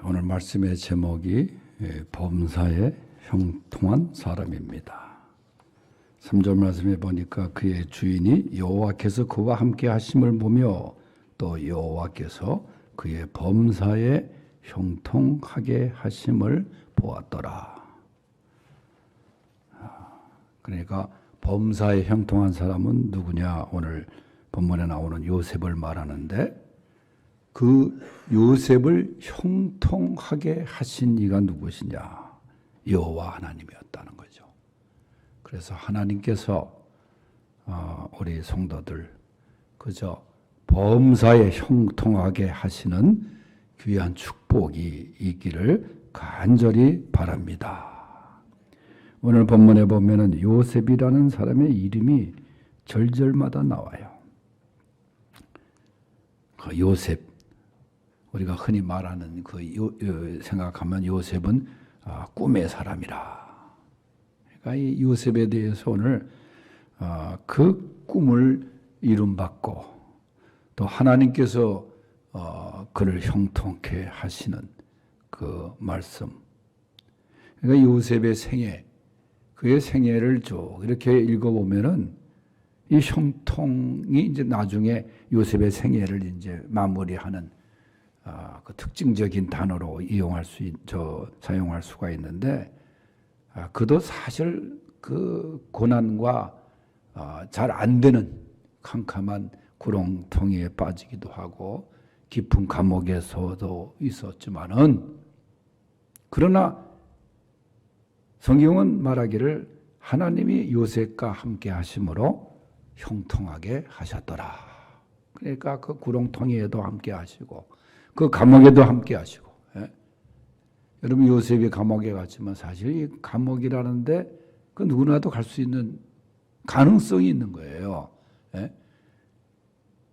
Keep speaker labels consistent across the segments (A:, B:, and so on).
A: 오늘 말씀의 제목이 범사에 형통한 사람입니다. 3절 말씀에 보니까 그의 주인이 여호와께서 그와 함께 하심을 보며 또 여호와께서 그의 범사에 형통하게 하심을 보았더라. 그러니까 범사에 형통한 사람은 누구냐? 오늘 본문에 나오는 요셉을 말하는데 그 요셉을 형통하게 하신 이가 누구시냐? 여호와 하나님이었다는 거죠. 그래서 하나님께서 우리 성도들 그저 범사에 형통하게 하시는 귀한 축복이 있기를 간절히 바랍니다. 오늘 본문에 보면은 요셉이라는 사람의 이름이 절절마다 나와요. 그 요셉, 우리가 흔히 말하는 생각하면 요셉은 꿈의 사람이라. 그러니까 이 요셉에 대해서 오늘 그 꿈을 이룸받고 또 하나님께서 그를 형통케 하시는 그 말씀. 그러니까 요셉의 생애, 그의 생애를 쭉 이렇게 읽어보면은 이 형통이 이제 나중에 요셉의 생애를 이제 마무리하는 그 특징적인 단어로 사용할 수가 있는데, 그도 사실 그 고난과 잘 안 되는 캄캄한 구렁텅이에 빠지기도 하고 깊은 감옥에서도 있었지만은, 그러나 성경은 말하기를 하나님이 요셉과 함께 하심으로 형통하게 하셨더라. 그러니까 그 구렁텅이에도 함께 하시고 그 감옥에도 함께 하시고. 여러분 요셉이 감옥에 갔지만 사실 이 감옥이라는데 그 누구나도 갈 수 있는 가능성이 있는 거예요.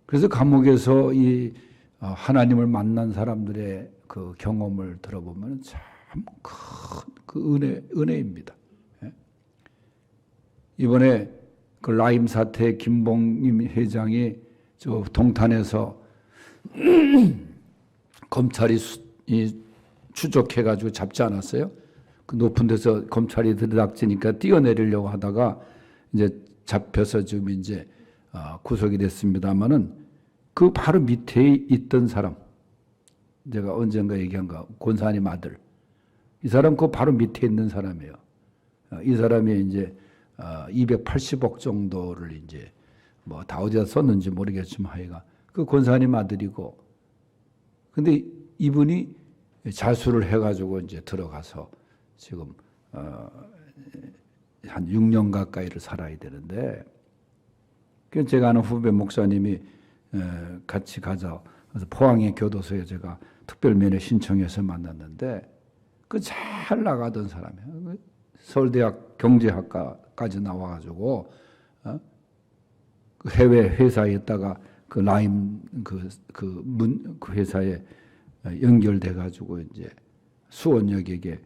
A: 그래서 감옥에서 이 하나님을 만난 사람들의 그 경험을 들어보면 참 큰 그 은혜입니다. 이번에 그 라임 사태 김봉임 회장이 저 동탄에서 검찰이 추적해가지고 잡지 않았어요? 그 높은 데서 검찰이 들이닥치니까 뛰어내리려고 하다가 이제 잡혀서 지금 이제 구속이 됐습니다만은 그 바로 밑에 있던 사람, 제가 언젠가 얘기한 거, 권사님 아들. 이 사람 그 바로 밑에 있는 사람이에요. 이 사람이 이제 280억 정도를 이제 뭐 다 어디다 썼는지 모르겠지만 하여가 그 권사님 아들이고, 근데 이분이 자수를 해가지고 이제 들어가서 지금 한 6년 가까이를 살아야 되는데, 그 제가 아는 후배 목사님이 같이 가자. 그래서 포항의 교도소에 제가 특별면회 신청해서 만났는데 그 잘 나가던 사람이에요. 서울대학 경제학과까지 나와가지고 그 해외 회사에 있다가 그 라임 그 회사에 연결돼가지고 이제 수원역에게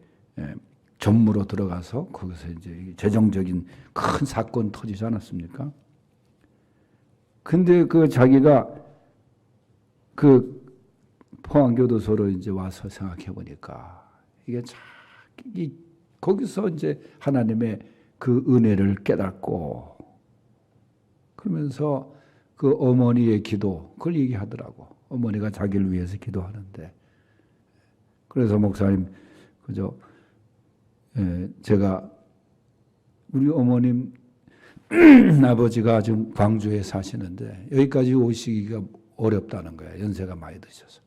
A: 전무로 들어가서 거기서 이제 재정적인 큰 사건 터지지 않았습니까? 근데 그 자기가 그 포항교도소로 이제 와서 생각해 보니까 이게 참 거기서 이제 하나님의 그 은혜를 깨닫고, 그러면서 그 어머니의 기도, 그걸 얘기하더라고. 어머니가 자기를 위해서 기도하는데. 그래서 목사님, 제가 우리 어머님 아버지가 지금 광주에 사시는데 여기까지 오시기가 어렵다는 거야. 연세가 많이 드셔서.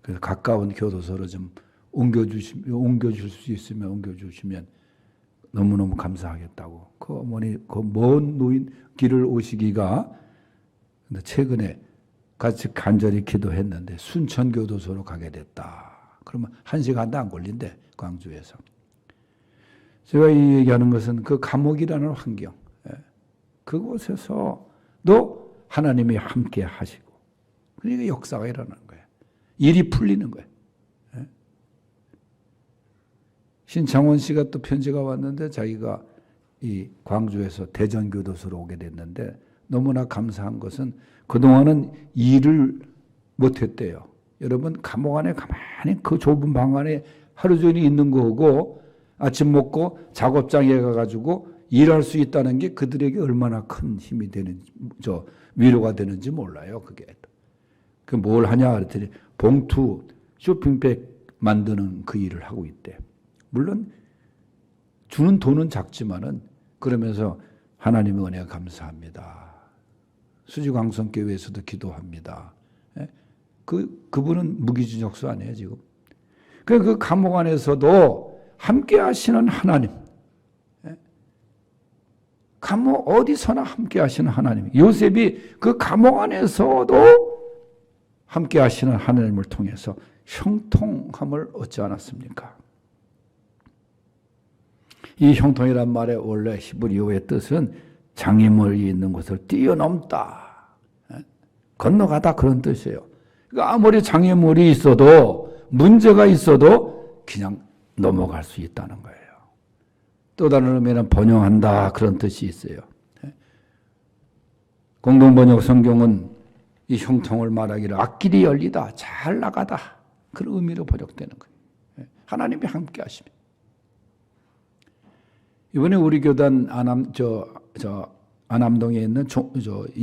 A: 그래서 가까운 교도소로 좀 옮겨줄 수 있으면 옮겨주시면 너무너무 감사하겠다고. 그 어머니 그 먼 노인 길을 오시기가, 근데 최근에 같이 간절히 기도했는데 순천교도소로 가게 됐다. 그러면 1시간도 안 걸린대, 광주에서. 제가 이 얘기하는 것은 그 감옥이라는 환경, 그곳에서도 하나님이 함께 하시고, 그러니까 역사가 일어나는 거예요. 일이 풀리는 거예요. 신창원 씨가 또 편지가 왔는데 자기가 이 광주에서 대전교도소로 오게 됐는데 너무나 감사한 것은 그동안은 일을 못했대요. 여러분 감옥 안에 가만히 그 좁은 방 안에 하루 종일 있는 거고 아침 먹고 작업장에 가가지고 일할 수 있다는 게 그들에게 얼마나 큰 힘이 되는지, 위로가 되는지 몰라요. 그게. 그 뭘 하냐 그랬더니 봉투, 쇼핑백 만드는 그 일을 하고 있대. 물론 주는 돈은 작지만은 그러면서 하나님의 은혜가 감사합니다. 수지광성교회에서도 기도합니다. 그분은 무기징역수 아니에요 지금. 그 감옥 안에서도 함께 하시는 하나님, 감옥 어디서나 함께 하시는 하나님, 요셉이 그 감옥 안에서도 함께 하시는 하나님을 통해서 형통함을 얻지 않았습니까? 이 형통이란 말의 원래 히브리어의 뜻은 장애물이 있는 곳을 뛰어넘다, 건너가다 그런 뜻이에요. 그러니까 아무리 장애물이 있어도 문제가 있어도 그냥 넘어갈 수 있다는 거예요. 또 다른 의미는 번영한다 그런 뜻이 있어요. 공동번역 성경은 이 형통을 말하기를 앞길이 열리다, 잘 나가다 그런 의미로 번역되는 거예요. 하나님이 함께 하시면. 이번에 우리 교단 안암동에 있는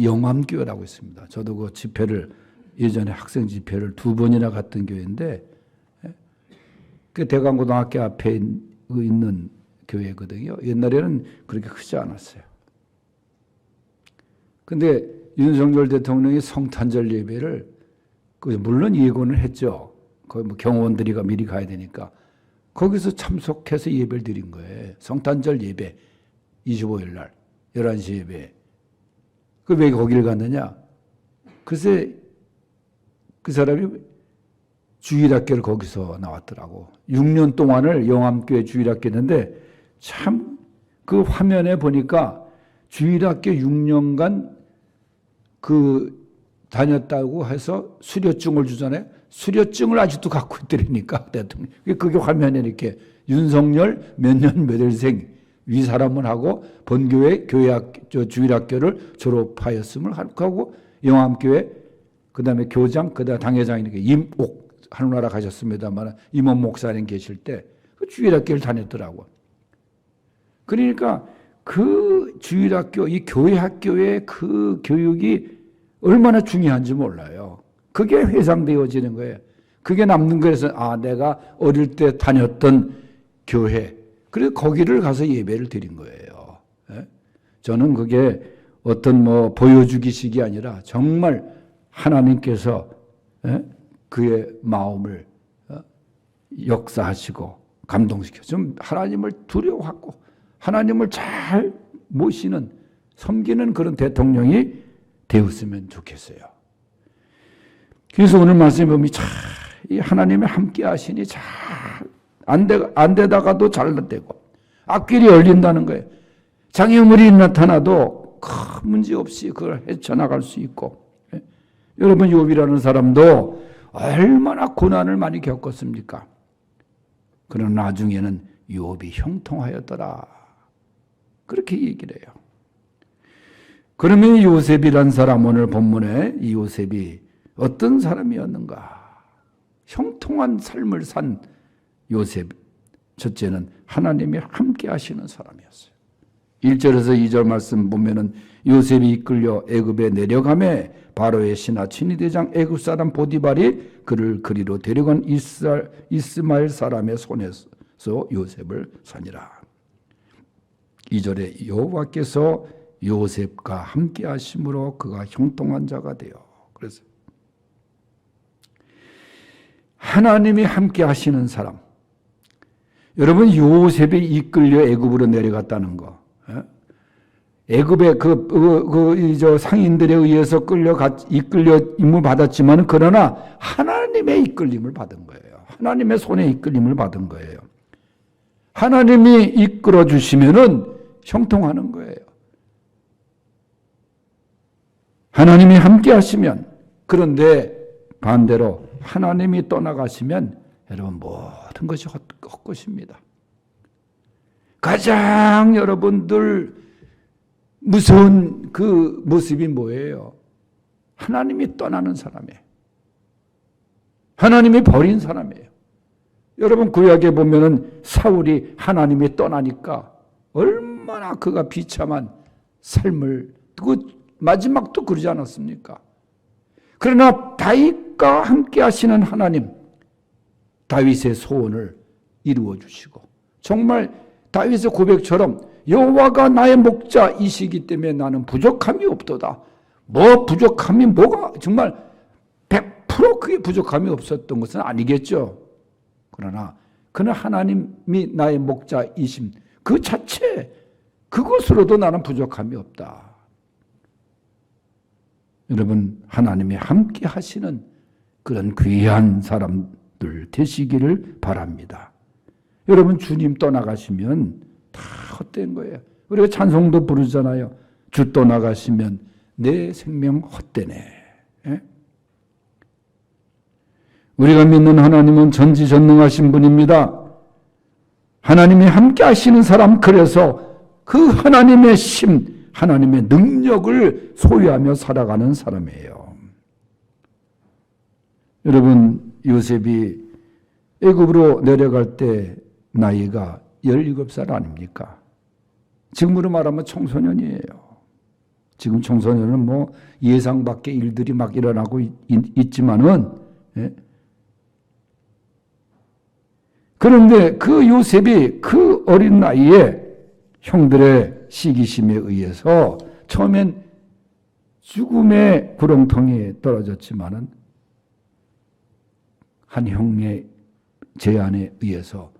A: 영암교회라고 있습니다. 저도 그 집회를 예전에 학생 집회를 2번이나 갔던 교회인데 그 대강고등학교 앞에 있는 교회거든요. 옛날에는 그렇게 크지 않았어요. 근데 윤석열 대통령이 성탄절 예배를 물론 예고는 했죠. 거기 뭐 경호원들이 미리 가야 되니까 거기서 참석해서 예배를 드린 거예요. 성탄절 예배 25일 날 11시 예배. 그 왜 거기를 갔느냐? 글쎄 그 사람이 주일학교를 거기서 나왔더라고. 6년 동안을 영암교회 주일학교였는데 참 그 화면에 보니까 주일학교 6년간 그 다녔다고 해서 수료증을 주잖아요. 수료증을 아직도 갖고 있더라니까 대통령. 그게 화면에 이렇게 윤석열 몇 년 몇 월생 위 사람을 하고 본교회 주일학교를 졸업하였음을 하고 영암교회 그다음에 교장 그다음 당회장이니까 임옥 하늘나라 가셨습니다만 임원 목사님 계실 때 그 주일학교를 다녔더라고. 그러니까 그 주일학교 이 교회 학교의 그 교육이 얼마나 중요한지 몰라요. 그게 회상되어지는 거예요. 그게 남는 거에서 내가 어릴 때 다녔던 교회 그래서 거기를 가서 예배를 드린 거예요. 저는 그게 어떤 보여주기식이 아니라 정말 하나님께서 그의 마음을 역사하시고 감동시켜 좀 하나님을 두려워하고 하나님을 잘 모시는 섬기는 그런 대통령이 되었으면 좋겠어요. 그래서 오늘 말씀에 보면 이 하나님의 함께 하시니 잘 안 되다가도 잘 되고 앞길이 열린다는 거예요. 장애물이 나타나도 큰 문제 없이 그걸 헤쳐나갈 수 있고. 여러분 욥이라는 사람도 얼마나 고난을 많이 겪었습니까? 그러나 나중에는 욥이 형통하였더라. 그렇게 얘기를 해요. 그러면 요셉이란 사람 오늘 본문에 이 요셉이 어떤 사람이었는가? 형통한 삶을 산 요셉. 첫째는 하나님이 함께 하시는 사람이었어요. 1절에서 2절 말씀 보면은 요셉이 이끌려 애굽에 내려가매 바로의 신하 친위대장 애굽 사람 보디발이 그를 그리로 데려간 이스마엘 사람의 손에서 요셉을 사니라. 2절에 여호와께서 요셉과 함께 하심으로 그가 형통한 자가 되어. 그래서 하나님이 함께 하시는 사람. 여러분 요셉이 이끌려 애굽으로 내려갔다는 거. 애굽의 저 상인들에 의해서 이끌려 임무 받았지만 그러나 하나님의 이끌림을 받은 거예요. 하나님의 손에 이끌림을 받은 거예요. 하나님이 이끌어 주시면은 형통하는 거예요. 하나님이 함께 하시면. 그런데 반대로 하나님이 떠나가시면 여러분 모든 것이 헛것입니다. 가장 여러분들 무서운 그 모습이 뭐예요? 하나님이 떠나는 사람이에요. 하나님이 버린 사람이에요. 여러분 구약에 보면은 사울이 하나님이 떠나니까 얼마나 그가 비참한 삶을, 그 마지막도 그러지 않았습니까? 그러나 다윗과 함께 하시는 하나님, 다윗의 소원을 이루어 주시고, 정말 다윗의 고백처럼 여호와가 나의 목자이시기 때문에 나는 부족함이 없도다. 뭐 부족함이 뭐가 정말 100% 그게 부족함이 없었던 것은 아니겠죠. 그러나 그는 하나님이 나의 목자이심 그 자체, 그것으로도 나는 부족함이 없다. 여러분, 하나님이 함께 하시는 그런 귀한 사람들 되시기를 바랍니다. 여러분, 주님 떠나가시면 다 헛된 거예요. 우리가 찬송도 부르잖아요. 주 떠나가시면 내 생명 헛되네. 예? 우리가 믿는 하나님은 전지전능하신 분입니다. 하나님이 함께 하시는 사람, 그래서 그 하나님의 심, 하나님의 능력을 소유하며 살아가는 사람이에요. 여러분, 요셉이 애굽으로 내려갈 때 나이가 17살 아닙니까? 지금으로 말하면 청소년이에요. 지금 청소년은 뭐 예상 밖의 일들이 막 일어나고 있지만은, 예? 그런데 그 요셉이 그 어린 나이에 형들의 시기심에 의해서 처음엔 죽음의 구렁텅이에 떨어졌지만은 한 형의 제안에 의해서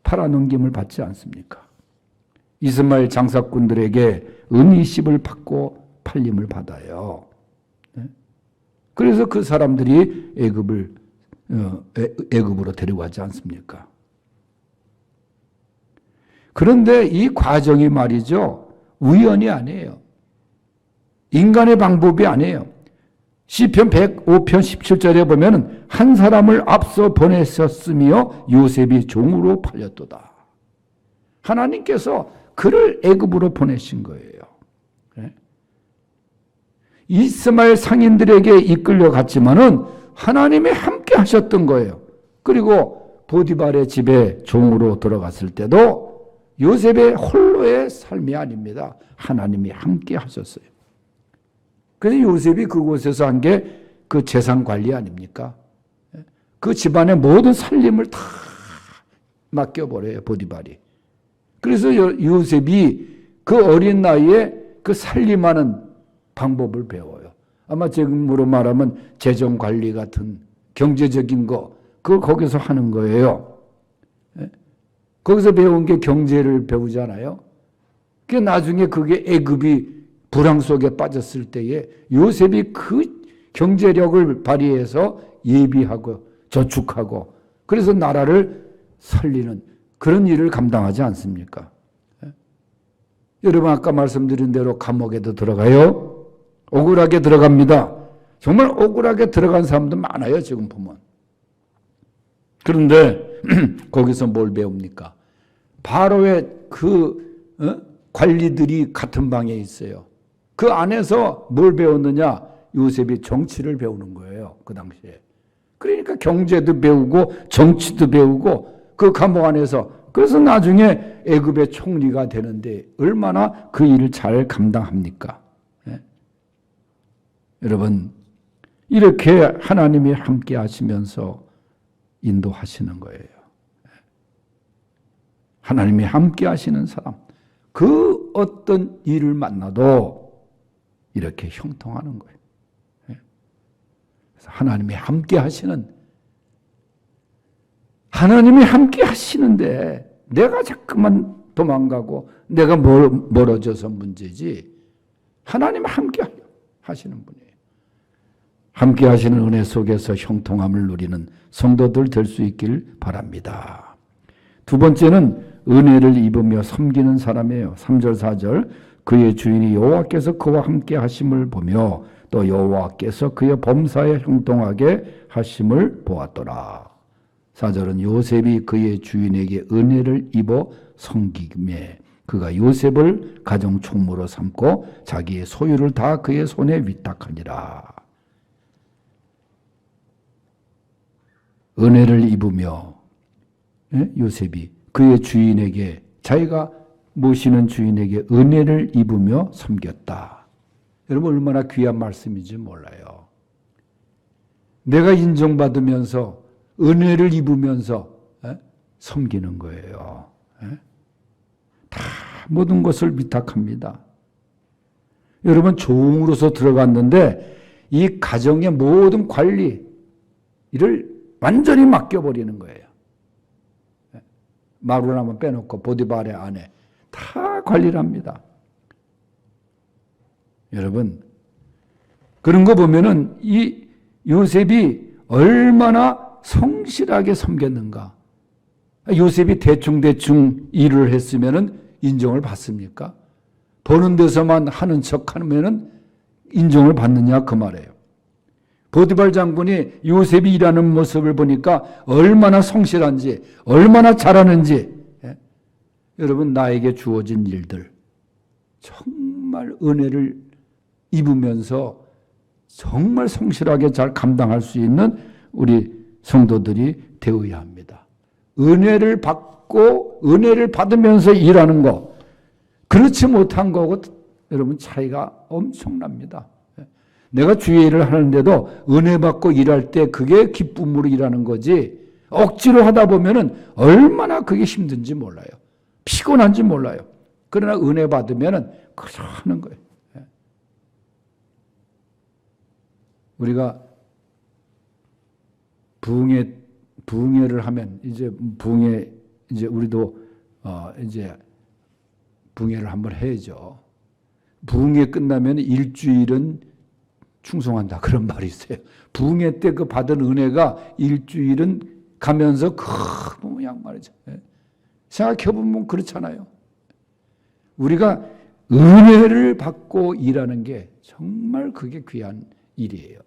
A: 팔아넘김을 받지 않습니까? 이스마엘 장사꾼들에게 은이십을 받고 팔림을 받아요. 그래서 그 사람들이 애굽으로 데려가지 않습니까? 그런데 이 과정이 말이죠, 우연이 아니에요. 인간의 방법이 아니에요. 시편 105편 17절에 보면 한 사람을 앞서 보내셨으며 요셉이 종으로 팔렸도다. 하나님께서 그를 애굽으로 보내신 거예요. 이스마엘 상인들에게 이끌려갔지만은 하나님이 함께 하셨던 거예요. 그리고 보디발의 집에 종으로 들어갔을 때도 요셉의 홀로의 삶이 아닙니다. 하나님이 함께 하셨어요. 그래서 요셉이 그곳에서 한 게 그 재산 관리 아닙니까? 그 집안의 모든 살림을 다 맡겨버려요, 보디발이. 그래서 요셉이 그 어린 나이에 그 살림하는 방법을 배워요. 아마 지금으로 말하면 재정 관리 같은 경제적인 거, 그걸 거기서 하는 거예요. 거기서 배운 게 경제를 배우잖아요. 그 나중에 그게 애굽이 불황 속에 빠졌을 때에 요셉이 그 경제력을 발휘해서 예비하고 저축하고 그래서 나라를 살리는 그런 일을 감당하지 않습니까? 여러분, 아까 말씀드린 대로 감옥에도 들어가요. 억울하게 들어갑니다. 정말 억울하게 들어간 사람도 많아요, 지금 보면. 그런데 거기서 뭘 배웁니까? 바로의 관리들이 같은 방에 있어요. 그 안에서 뭘 배웠느냐? 요셉이 정치를 배우는 거예요, 그 당시에. 그러니까 경제도 배우고 정치도 배우고 그 감옥 안에서, 그래서 나중에 애굽의 총리가 되는데 얼마나 그 일을 잘 감당합니까? 여러분, 이렇게 하나님이 함께 하시면서 인도하시는 거예요. 하나님이 함께 하시는 사람, 그 어떤 일을 만나도 이렇게 형통하는 거예요. 그래서 하나님이 함께 하시는데 내가 자꾸만 도망가고 내가 멀어져서 문제지, 하나님 함께 하시는 분이에요. 함께 하시는 은혜 속에서 형통함을 누리는 성도들 될 수 있길 바랍니다. 두 번째는 은혜를 입으며 섬기는 사람이에요. 3절 4절, 그의 주인이 여호와께서 그와 함께 하심을 보며 또 여호와께서 그의 범사에 형통하게 하심을 보았더라. 4절은 요셉이 그의 주인에게 은혜를 입어 섬기매 그가 요셉을 가정 총무로 삼고 자기의 소유를 다 그의 손에 위탁하니라. 은혜를 입으며 요셉이 그의 주인에게 자기가 모시는 주인에게 은혜를 입으며 섬겼다. 여러분 얼마나 귀한 말씀인지 몰라요. 내가 인정받으면서 은혜를 입으면서 섬기는 거예요. 다 모든 것을 위탁합니다. 여러분 종으로서 들어갔는데 이 가정의 모든 관리 이를 완전히 맡겨버리는 거예요. 마루나만 빼놓고 보디발의 아내 다 관리를 합니다. 여러분 그런 거 보면은 이 요셉이 얼마나 성실하게 섬겼는가. 요셉이 대충 일을 했으면은 인정을 받습니까? 버는 데서만 하는 척 하면은 인정을 받느냐 그 말이에요. 보디발 장군이 요셉이 일하는 모습을 보니까 얼마나 성실한지 얼마나 잘하는지 여러분 나에게 주어진 일들 정말 은혜를 입으면서 정말 성실하게 잘 감당할 수 있는 우리 성도들이 되어야 합니다. 은혜를 받고 은혜를 받으면서 일하는 거 그렇지 못한 거하고 여러분 차이가 엄청납니다. 내가 주의 일을 하는데도 은혜 받고 일할 때 그게 기쁨으로 일하는 거지 억지로 하다 보면은 얼마나 그게 힘든지 몰라요. 피곤한지 몰라요. 그러나 은혜 받으면은 그저 하는 거예요. 우리가 부흥회를 하면 이제 우리도 이제 부흥회를 한번 해야죠. 부흥회 끝나면 일주일은 충성한다 그런 말이 있어요. 부흥회 때 그 받은 은혜가 일주일은 가면서 큰 모양 말이죠. 생각해보면 그렇잖아요. 우리가 은혜를 받고 일하는 게 정말 그게 귀한 일이에요.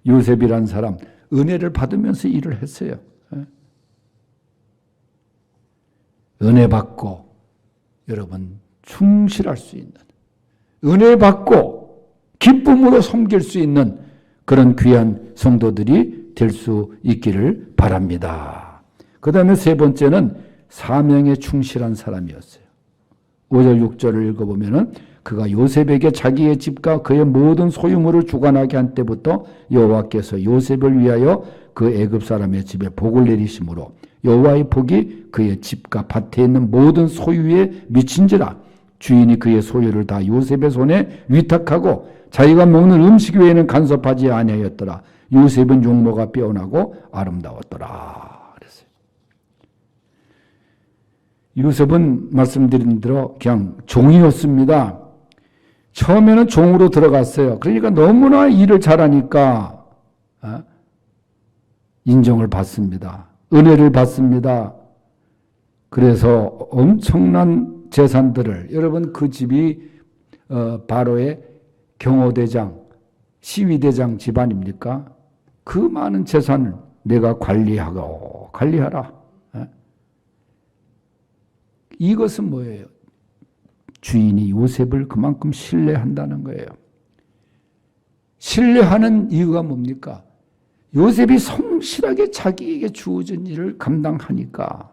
A: 요셉이란 사람 은혜를 받으면서 일을 했어요. 은혜 받고 여러분 충실할 수 있는 은혜 받고 기쁨으로 섬길 수 있는 그런 귀한 성도들이 될 수 있기를 바랍니다. 그 다음에 세 번째는 사명에 충실한 사람이었어요. 5절 6절을 읽어보면 그가 요셉에게 자기의 집과 그의 모든 소유물을 주관하게 한 때부터 여호와께서 요셉을 위하여 그 애굽 사람의 집에 복을 내리심으로 여호와의 복이 그의 집과 밭에 있는 모든 소유에 미친지라. 주인이 그의 소유를 다 요셉의 손에 위탁하고 자기가 먹는 음식 외에는 간섭하지 아니하였더라. 요셉은 용모가 빼어나고 아름다웠더라. 그랬어요. 요셉은 말씀드린 대로 그냥 종이었습니다. 처음에는 종으로 들어갔어요. 그러니까 너무나 일을 잘하니까 인정을 받습니다. 은혜를 받습니다. 그래서 엄청난 재산들을 여러분 그 집이 바로의 경호대장, 시위대장 집안입니까? 그 많은 재산을 내가 관리하라. 이것은 뭐예요? 주인이 요셉을 그만큼 신뢰한다는 거예요. 신뢰하는 이유가 뭡니까? 요셉이 성실하게 자기에게 주어진 일을 감당하니까.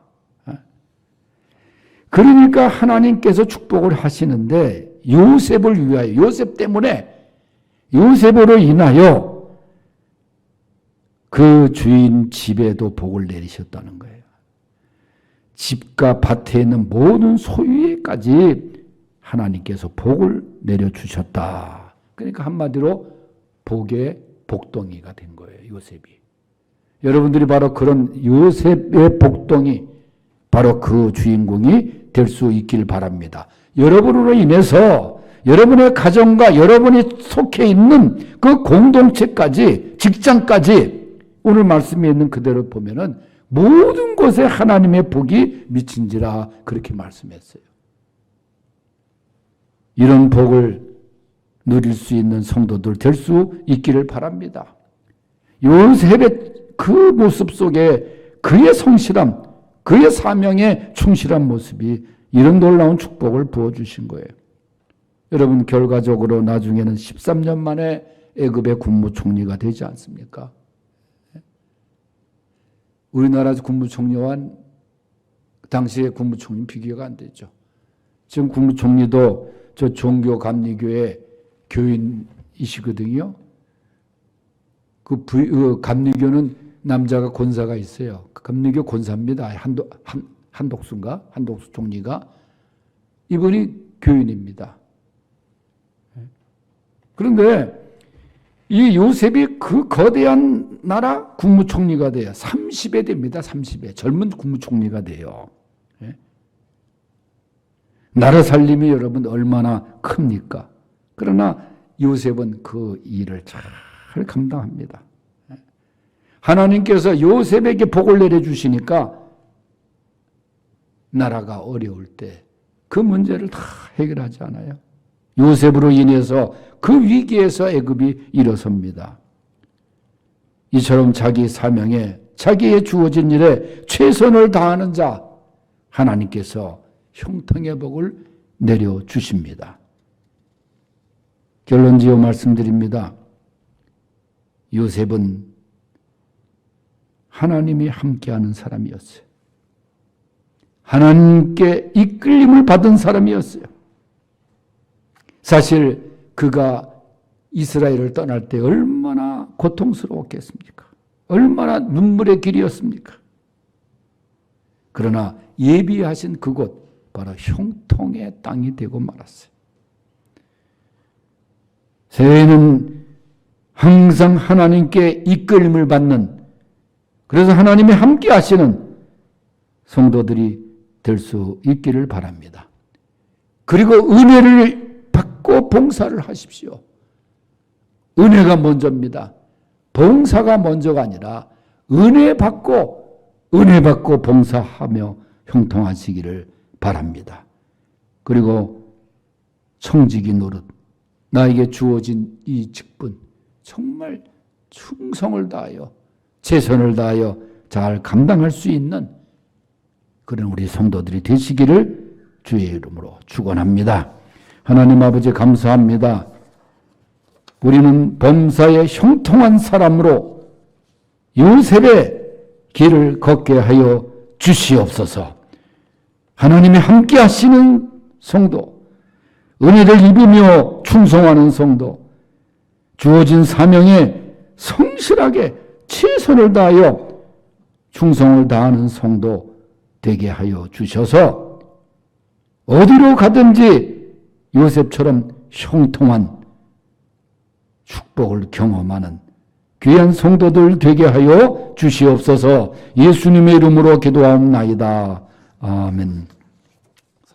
A: 그러니까 하나님께서 축복을 하시는데 요셉을 위하여, 요셉 때문에, 요셉으로 인하여 그 주인 집에도 복을 내리셨다는 거예요. 집과 밭에 있는 모든 소유에까지 하나님께서 복을 내려주셨다. 그러니까 한마디로 복의 복덩이가 된 거예요, 요셉이. 여러분들이 바로 그런 요셉의 복덩이, 바로 그 주인공이 될 수 있길 바랍니다. 여러분으로 인해서 여러분의 가정과 여러분이 속해 있는 그 공동체까지, 직장까지 오늘 말씀에 있는 그대로 보면은 모든 곳에 하나님의 복이 미친지라 그렇게 말씀했어요. 이런 복을 누릴 수 있는 성도들 될 수 있기를 바랍니다. 요셉의 그 모습 속에 그의 성실함, 그의 사명에 충실한 모습이 이런 놀라운 축복을 부어주신 거예요. 여러분 결과적으로 나중에는 13년 만에 애굽의 국무총리가 되지 않습니까? 우리나라 국무총리와 당시의 국무총리 비교가 안 되죠. 지금 국무총리도 저 종교감리교회 교인이시거든요. 그 감리교는 남자가 권사가 있어요. 감리교 권사입니다. 한독수인가? 한독수 총리가. 이분이 교인입니다. 그런데 이 요셉이 그 거대한 나라 국무총리가 돼요. 30에 됩니다. 30에. 젊은 국무총리가 돼요. 나라 살림이 여러분 얼마나 큽니까? 그러나 요셉은 그 일을 잘 감당합니다. 하나님께서 요셉에게 복을 내려주시니까 나라가 어려울 때 그 문제를 다 해결하지 않아요. 요셉으로 인해서 그 위기에서 애굽이 일어섭니다. 이처럼 자기 사명에 자기의 주어진 일에 최선을 다하는 자 하나님께서 형통의 복을 내려주십니다. 결론지어 말씀드립니다. 요셉은 하나님이 함께하는 사람이었어요. 하나님께 이끌림을 받은 사람이었어요. 사실 그가 이스라엘을 떠날 때 얼마나 고통스러웠겠습니까? 얼마나 눈물의 길이었습니까? 그러나 예비하신 그곳 바로 형통의 땅이 되고 말았어요. 새해는 항상 하나님께 이끌림을 받는, 그래서 하나님이 함께 하시는 성도들이 될 수 있기를 바랍니다. 그리고 은혜를 받고 봉사를 하십시오. 은혜가 먼저입니다. 봉사가 먼저가 아니라 은혜 받고 봉사하며 형통하시기를 바랍니다. 그리고 청지기 노릇, 나에게 주어진 이 직분 정말 충성을 다하여 최선을 다하여 잘 감당할 수 있는 그런 우리 성도들이 되시기를 주의 이름으로 축원합니다. 하나님 아버지 감사합니다. 우리는 범사에 형통한 사람으로 요셉의 길을 걷게 하여 주시옵소서. 하나님이 함께 하시는 성도, 은혜를 입으며 충성하는 성도, 주어진 사명에 성실하게 최선을 다하여 충성을 다하는 성도 되게 하여 주셔서 어디로 가든지 요셉처럼 형통한 축복을 경험하는 귀한 성도들 되게 하여 주시옵소서. 예수님의 이름으로 기도하옵나이다. 아멘.